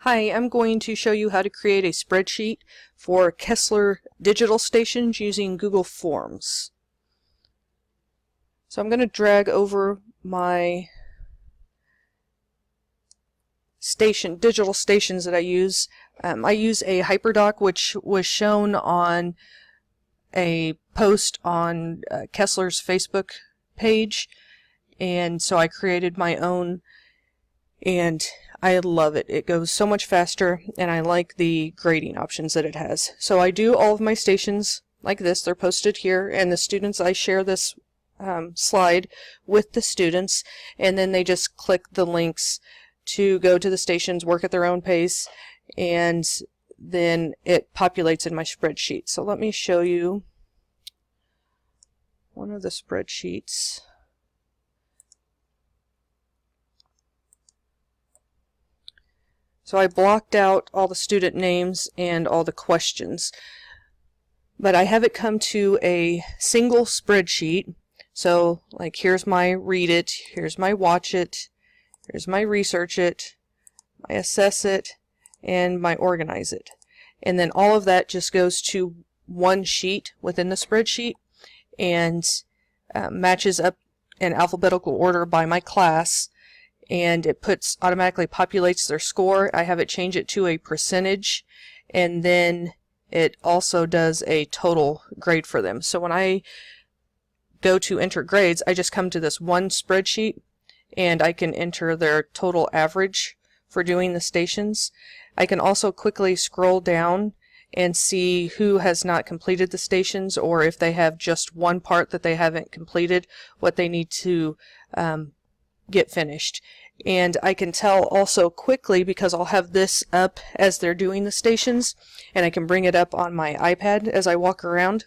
Hi, I'm going to show you how to create a spreadsheet for Kesler Digital Stations using Google Forms. So I'm going to drag over my digital stations that I use. I use a hyperdoc, which was shown on a post on Kesler's Facebook page, and so I created my own, and I love it. It goes so much faster, and I like the grading options that it has. So I do all of my stations like this. They're posted here, and the students, I share this slide with the students, and then they just click the links to go to the stations, work at their own pace, and then it populates in my spreadsheet. So let me show you one of the spreadsheets. So I blocked out all the student names and all the questions, but I have it come to a single spreadsheet. So like, here's my read it, here's my watch it, here's my research it, my assess it, and my organize it. And then all of that just goes to one sheet within the spreadsheet and matches up in alphabetical order by my class. And it automatically populates their score. I have it change it to a percentage, and then it also does a total grade for them. So when I go to enter grades, I just come to this one spreadsheet and I can enter their total average for doing the stations. I can also quickly scroll down and see who has not completed the stations, or if they have just one part that they haven't completed, what they need to get finished. And I can tell also quickly, because I'll have this up as they're doing the stations, and I can bring it up on my iPad as I walk around.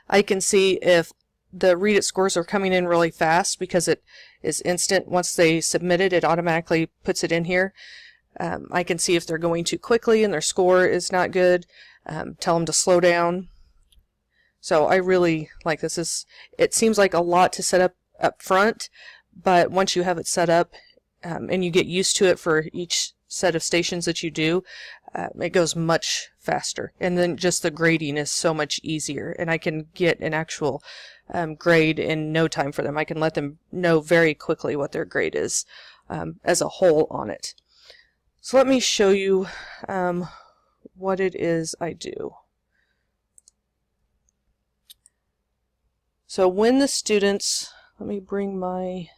I can see if the read it scores are coming in really fast, because it is instant. Once they submit it, it automatically puts it in here. I can see if they're going too quickly and their score is not good, tell them to slow down. So I really like this. It seems like a lot to set up front, but once you have it set up and you get used to it for each set of stations that you do, it goes much faster. And then just the grading is so much easier, and I can get an actual grade in no time for them. I can let them know very quickly what their grade is as a whole on it. So let me show you what it is I do. So when the students, let me bring my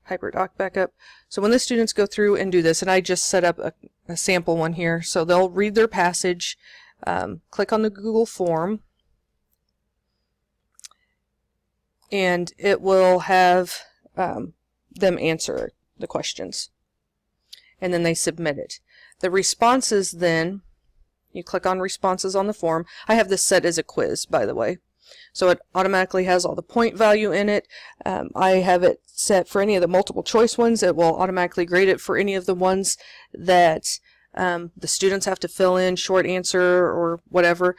hyperdoc back up. So when the students go through and do this, and I just set up a sample one here, so they'll read their passage, click on the Google form, and it will have them answer the questions, and then they submit it. The responses, then you click on responses on the form. I have this set as a quiz, by the way, so it automatically has all the point value in it. I have it set for any of the multiple choice ones. It will automatically grade it for any of the ones that the students have to fill in, short answer or whatever.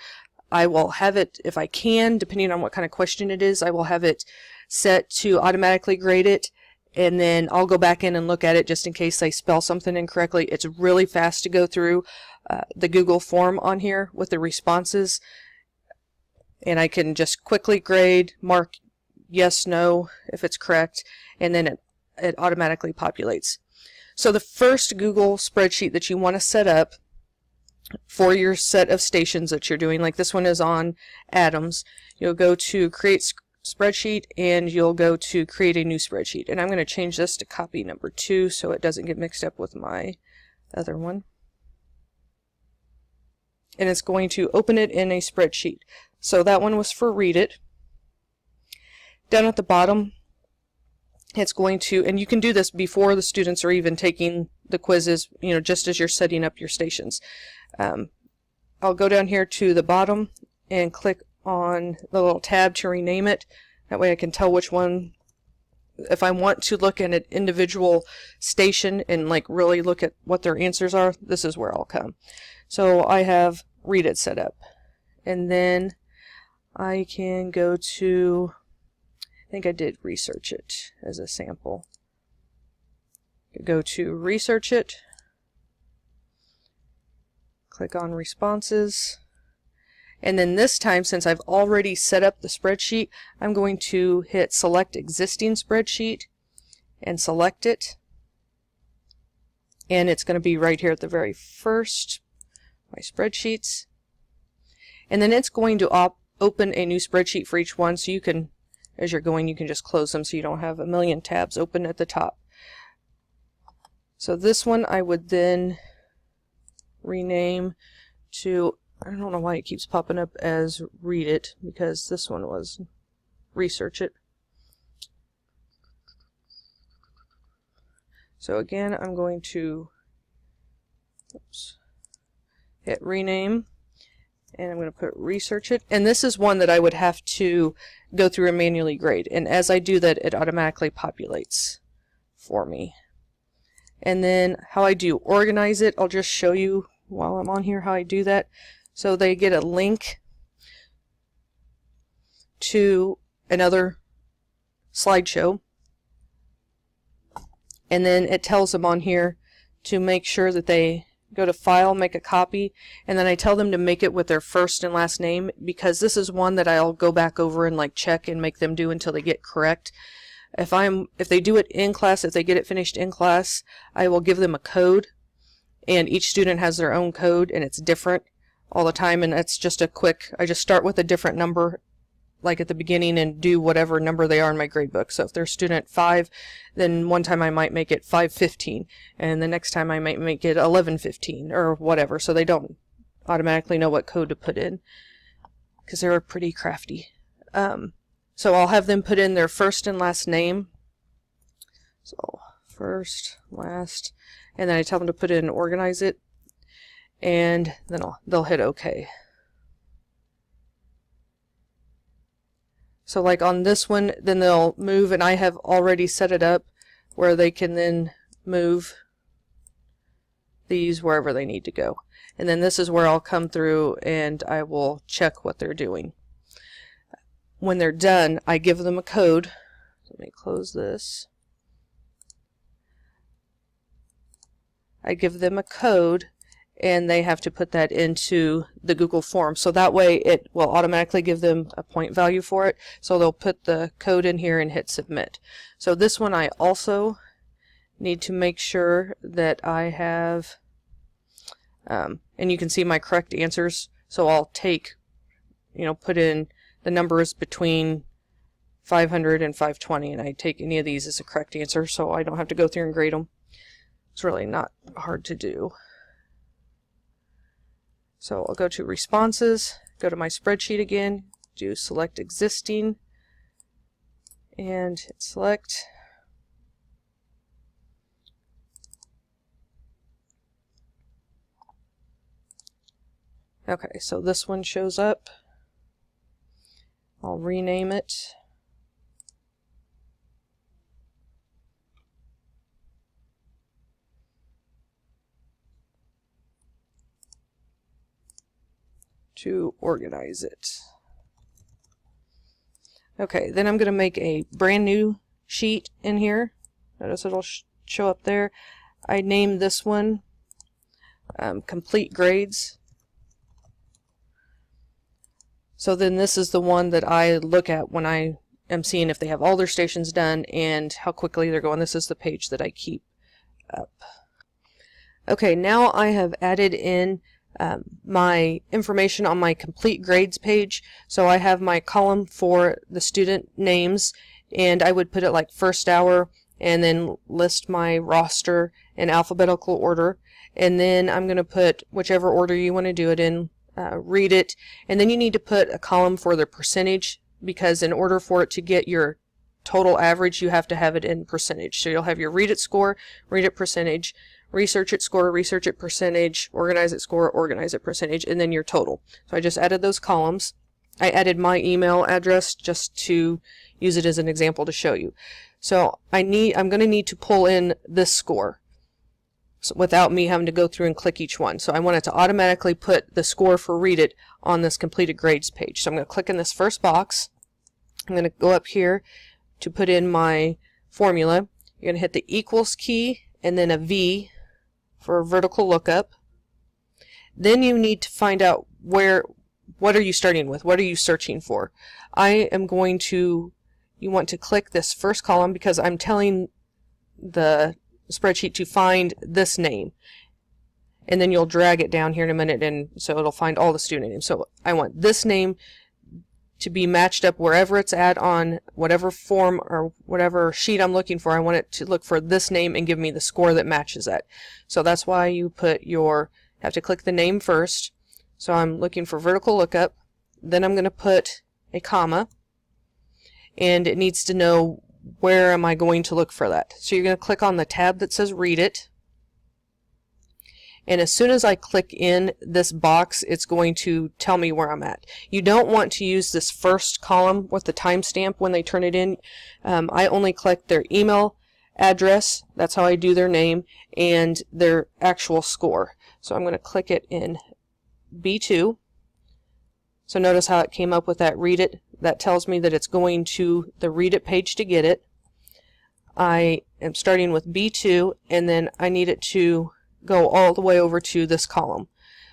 I will have it, if I can, depending on what kind of question it is, I will have it set to automatically grade it, and then I'll go back in and look at it just in case they spell something incorrectly. It's really fast to go through the Google form on here with the responses, and I can just quickly grade, mark yes, no if it's correct, and then it automatically populates. So the first Google spreadsheet that you want to set up for your set of stations that you're doing, like this one is on atoms, you'll go to create spreadsheet and you'll go to create a new spreadsheet. And I'm going to change this to copy number 2 so it doesn't get mixed up with my other one. And it's going to open it in a spreadsheet. So that one was for read it. Down at the bottom, it's going to, and you can do this before the students are even taking the quizzes, you know, just as you're setting up your stations. I'll go down here to the bottom and click on the little tab to rename it. That way I can tell which one, if I want to look at an individual station and like really look at what their answers are, this is where I'll come. So I have read it set up, and then I can go to, I think I did research it as a sample. Go to Research It, click on Responses, and then this time, since I've already set up the spreadsheet, I'm going to hit Select Existing Spreadsheet and select it, and it's going to be right here at the very first, my spreadsheets, and then it's going to open a new spreadsheet for each one, so you can, as you're going, you can just close them so you don't have a million tabs open at the top. So this one I would then rename to, I don't know why it keeps popping up as Read It, because this one was Research It. So again, I'm going to hit Rename, and I'm going to put Research It, and this is one that I would have to go through and manually grade, and as I do that, it automatically populates for me. And then how I do organize it, I'll just show you while I'm on here how I do that. So they get a link to another slideshow, and then it tells them on here to make sure that they go to File, make a copy, and then I tell them to make it with their first and last name, because this is one that I'll go back over and like check and make them do until they get correct. If they do it in class, if they get it finished in class, I will give them a code, and each student has their own code, and it's different all the time, and that's just a quick, I just start with a different number like at the beginning and do whatever number they are in my grade book. So if they're student 5, then one time I might make it 515, and the next time I might make it 1115 or whatever, so they don't automatically know what code to put in, because they're pretty crafty. So I'll have them put in their first and last name. So first, last, and then I tell them to put in and organize it, and then they'll hit OK. So like on this one, then they'll move, and I have already set it up where they can then move these wherever they need to go. And then this is where I'll come through and I will check what they're doing. When they're done, I give them a code. Let me close this. I give them a code, and they have to put that into the Google form. So that way it will automatically give them a point value for it. So they'll put the code in here and hit submit. So this one I also need to make sure that I have, and you can see my correct answers. So I'll take, put in the numbers between 500 and 520, and I take any of these as a correct answer, so I don't have to go through and grade them. It's really not hard to do. So I'll go to Responses, go to my spreadsheet again, do Select Existing, and hit Select. Okay, so this one shows up. I'll rename it. To organize it. Okay, then I'm going to make a brand new sheet in here. Notice it'll show up there. I named this one Complete Grades. So then this is the one that I look at when I am seeing if they have all their stations done and how quickly they're going. This is the page that I keep up. Okay, now I have added in my information on my Complete Grades page. So I have my column for the student names, and I would put it like first hour and then list my roster in alphabetical order. And then I'm going to put whichever order you want to do it in. Read it, and then you need to put a column for the percentage, because in order for it to get your total average, you have to have it in percentage. So you'll have your Read It score, Read It percentage, Research It score, Research It percentage, Organize It score, Organize It percentage, and then your total. So I just added those columns. I added my email address just to use it as an example to show you. So I'm going to need to pull in this score, so without me having to go through and click each one. So I want it to automatically put the score for Read It on this Completed Grades page. So I'm going to click in this first box. I'm going to go up here to put in my formula. You're going to hit the equals key and then a V for vertical lookup. Then you need to find out what are you starting with? What are you searching for? You want to click this first column because I'm telling the spreadsheet to find this name. And then you'll drag it down here in a minute, and so it'll find all the student names. So I want this name to be matched up wherever it's at on whatever form or whatever sheet I'm looking for. I want it to look for this name and give me the score that matches that. So that's why you have to click the name first. So I'm looking for vertical lookup. Then I'm going to put a comma, and it needs to know where am I going to look for that. So you're going to click on the tab that says Read It. And as soon as I click in this box, it's going to tell me where I'm at. You don't want to use this first column with the timestamp when they turn it in. I only collect their email address, that's how I do their name, and their actual score. So I'm going to click it in B2. So notice how it came up with that Read It. That tells me that it's going to the Read It page to get it. I am starting with B2, and then I need it to go all the way over to this column.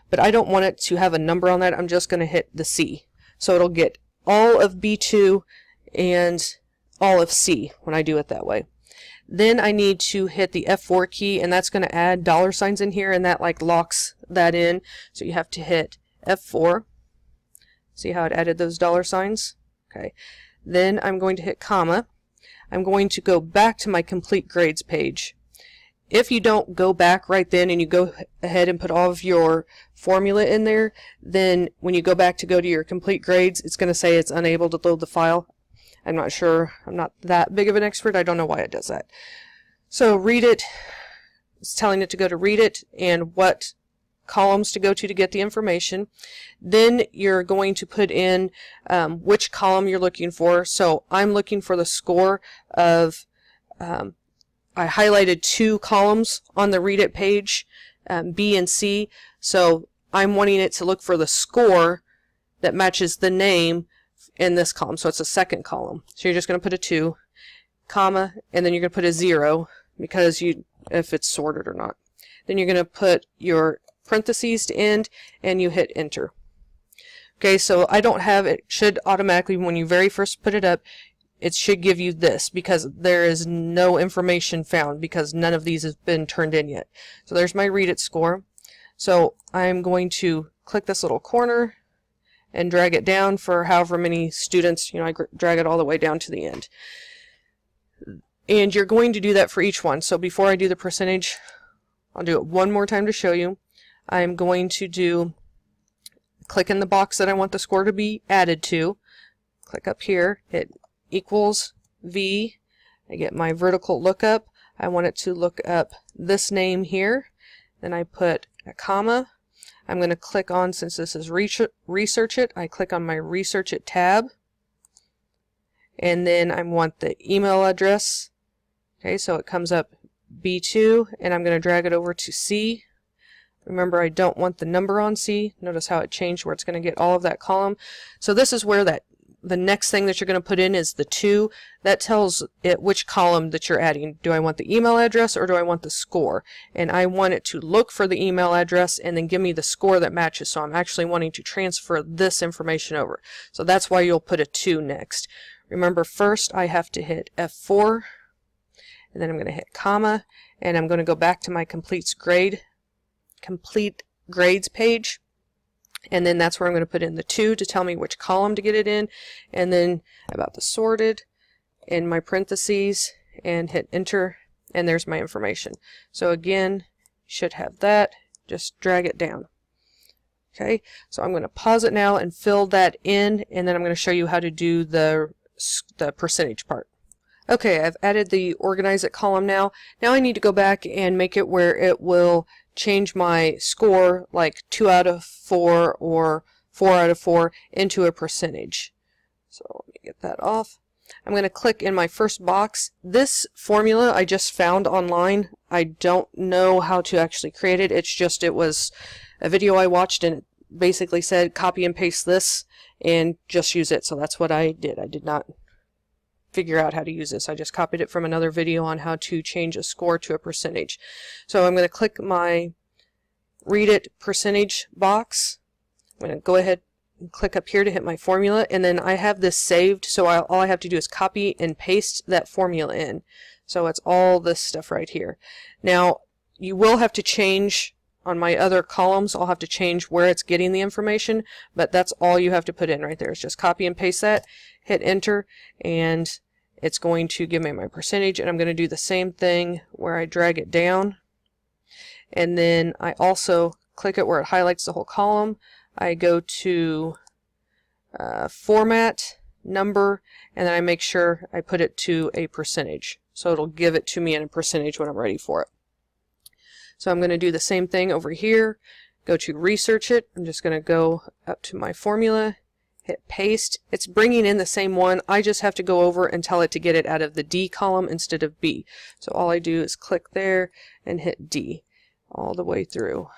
But I don't want it to have a number on that. I'm just going to hit the C. So it'll get all of B2 and all of C when I do it that way. Then I need to hit the F4 key, and that's going to add dollar signs in here, and that like locks that in. So you have to hit F4. See how it added those dollar signs? Okay. Then I'm going to hit comma. I'm going to go back to my complete grades page. If you don't go back right then and you go ahead and put all of your formula in there, then when you go back to go to your complete grades, it's going to say it's unable to load the file. I'm not sure. I'm not that big of an expert. I don't know why it does that. So Read It, it's telling it to go to Read It and what columns to go to get the information. Then you're going to put in which column you're looking for. So I'm looking for the score of I highlighted 2 columns on the Read It page, B and C, so I'm wanting it to look for the score that matches the name in this column, so it's a second column. So you're just going to put a 2, comma, and then you're going to put a 0, because if it's sorted or not. Then you're going to put your parentheses to end, and you hit enter. Okay, so I don't have it, should automatically, when you very first put it up, it should give you this, because there is no information found because none of these has been turned in yet. So there's my Read It score. So I'm going to click this little corner and drag it down for however many students, I drag it all the way down to the end. And you're going to do that for each one. So before I do the percentage, I'll do it one more time to show you. I'm going to click in the box that I want the score to be added to. Click up here, hit equals V. I get my vertical lookup. I want it to look up this name here. Then I put a comma. I'm going to click on, since this is Research It, I click on my Research It tab. And then I want the email address. Okay, so it comes up B2, and I'm going to drag it over to C. Remember, I don't want the number on C. Notice how it changed where it's going to get all of that column. So this is where the next thing that you're going to put in is the 2. That tells it which column that you're adding. Do I want the email address or do I want the score? And I want it to look for the email address and then give me the score that matches. So I'm actually wanting to transfer this information over. So that's why you'll put a 2 next. Remember, first I have to hit F4, and then I'm going to hit comma, and I'm going to go back to my complete grades page. And then that's where I'm going to put in the 2 to tell me which column to get it in, and then about the sorted in my parentheses, and hit enter, and there's my information. So again, you should have that. Just drag it down. Okay, so I'm going to pause it now and fill that in, and then I'm going to show you how to do the percentage part. Okay, I've added the Organize It column now. Now I need to go back and make it where it will change my score, like 2 out of 4 or 4 out of 4, into a percentage. So let me get that off. I'm going to click in my first box. This formula I just found online. I don't know how to actually create it. It was a video I watched, and it basically said copy and paste this and just use it. So that's what I did. I did not figure out how to use this. I just copied it from another video on how to change a score to a percentage. So I'm going to click my Read It percentage box. I'm going to go ahead and click up here to hit my formula, and then I have this saved, so all I have to do is copy and paste that formula in. So it's all this stuff right here. Now, you will have to change on my other columns. I'll have to change where it's getting the information, but that's all you have to put in right there. Is just copy and paste that, hit enter, and it's going to give me my percentage. And I'm going to do the same thing where I drag it down, and then I also click it where it highlights the whole column. I go to format, number, and then I make sure I put it to a percentage. So it'll give it to me in a percentage when I'm ready for it. So I'm going to do the same thing over here. Go to research it. I'm just going to go up to my formula, hit paste. It's bringing in the same one. I just have to go over and tell it to get it out of the D column instead of B. So all I do is click there and hit D all the way through.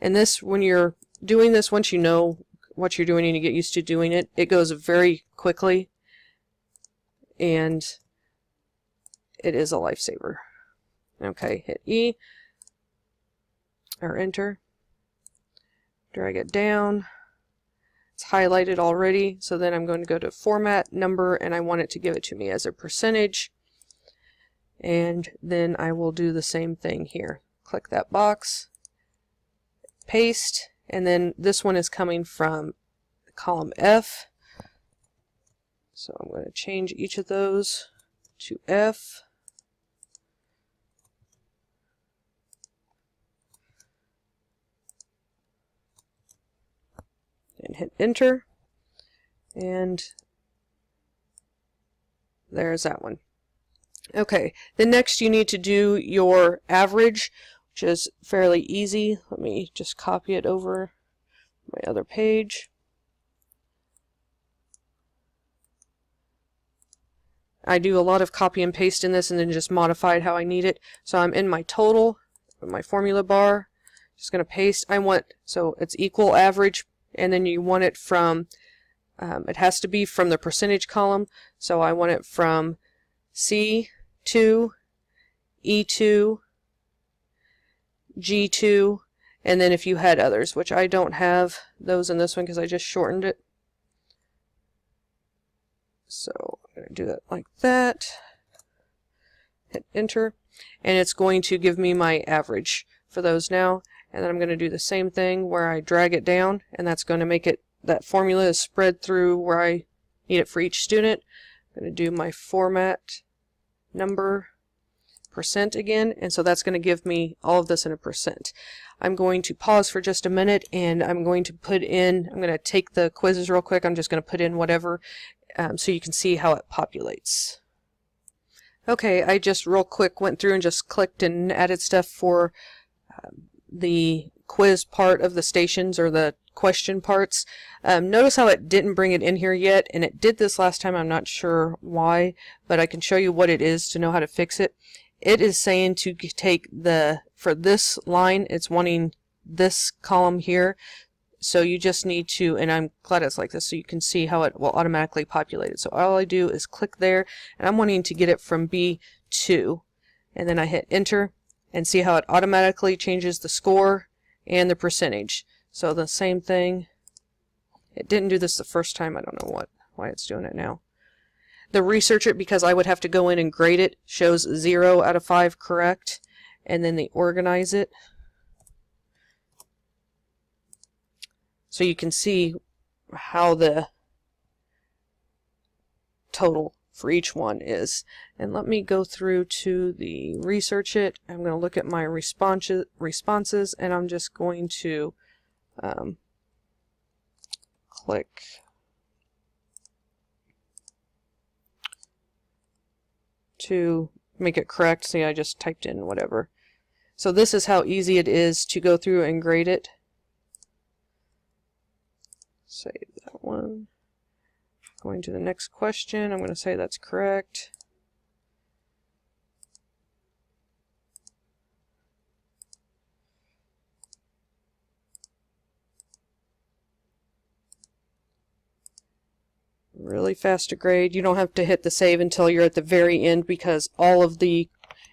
And this, when you're doing this, once you know what you're doing and you get used to doing it, it goes very quickly, and it is a lifesaver. Okay, hit E or enter, drag it down. It's highlighted already, so then I'm going to go to format, number, and I want it to give it to me as a percentage. And then I will do the same thing here. Click that box, paste, and then this one is coming from column F. So I'm going to change each of those to F. And hit enter, and there's that one. Okay, then next you need to do your average, which is fairly easy. Let me just copy it over my other page. I do a lot of copy and paste in this and then just modify it how I need it. So I'm in my total, my formula bar, just going to paste. So it's equal average, and then you want it from, it has to be from the percentage column, so I want it from C2, E2, G2, and then if you had others, which I don't have those in this one because I just shortened it. So I'm going to do it like that, hit enter, and it's going to give me my average for those now. And then I'm going to do the same thing where I drag it down, and that's going to make it, that formula is spread through where I need it for each student. I'm going to do my format, number, percent again, and so that's going to give me all of this in a percent. I'm going to pause for just a minute, and I'm going to put in, I'm going to take the quizzes real quick. I'm just going to put in whatever so you can see how it populates. Okay, I just real quick went through and just clicked and added stuff for the quiz part of the stations, or the question parts. Notice how it didn't bring it in here yet, and it did this last time. I'm not sure why, but I can show you what it is to know how to fix it. It is saying to take for this line, it's wanting this column here, so you just need to, and I'm glad it's like this so you can see how it will automatically populate it. So all I do is click there, and I'm wanting to get it from B2, and then I hit enter, and see how it automatically changes the score and the percentage. So the same thing. It didn't do this the first time. I don't know why it's doing it now. The research it, because I would have to go in and grade it, shows 0 out of 5 correct, and then they organize it. So you can see how the total for each one is. And let me go through to the research it. I'm going to look at my responses, and I'm just going to click to make it correct. See, I just typed in whatever. So this is how easy it is to go through and grade it. Save that one. Going to the next question, I'm going to say that's correct. really fast to grade. You don't have to hit the save until you're at the very end, because all of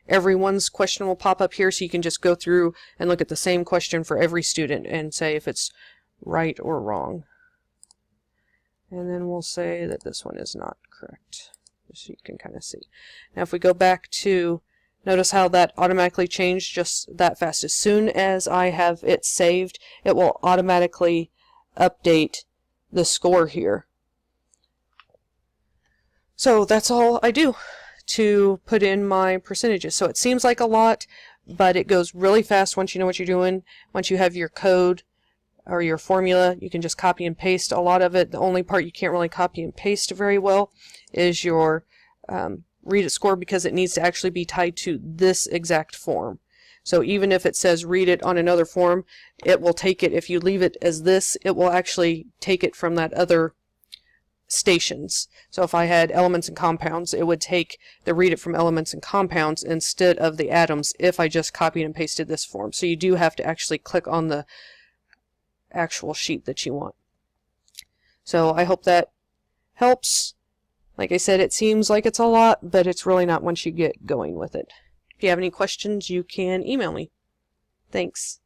everyone's question will pop up here, so you can just go through and look at the same question for every student and say if it's right or wrong. And then we'll say that this one is not correct, so you can kind of see. Now if we go back to, notice how that automatically changed just that fast. As soon as I have it saved, it will automatically update the score here. So that's all I do to put in my percentages. So it seems like a lot, but it goes really fast once you know what you're doing. Once you have your code or your formula, you can just copy and paste a lot of it. The only part you can't really copy and paste very well is your read it score, because it needs to actually be tied to this exact form. So even if it says read it on another form, it will take it. If you leave it as this, it will actually take it from that other stations. So if I had elements and compounds, it would take the read it from elements and compounds instead of the atoms if I just copied and pasted this form. So you do have to actually click on the actual sheet that you want. So I hope that helps. Like I said, it seems like it's a lot, but it's really not once you get going with it. If you have any questions, you can email me. Thanks.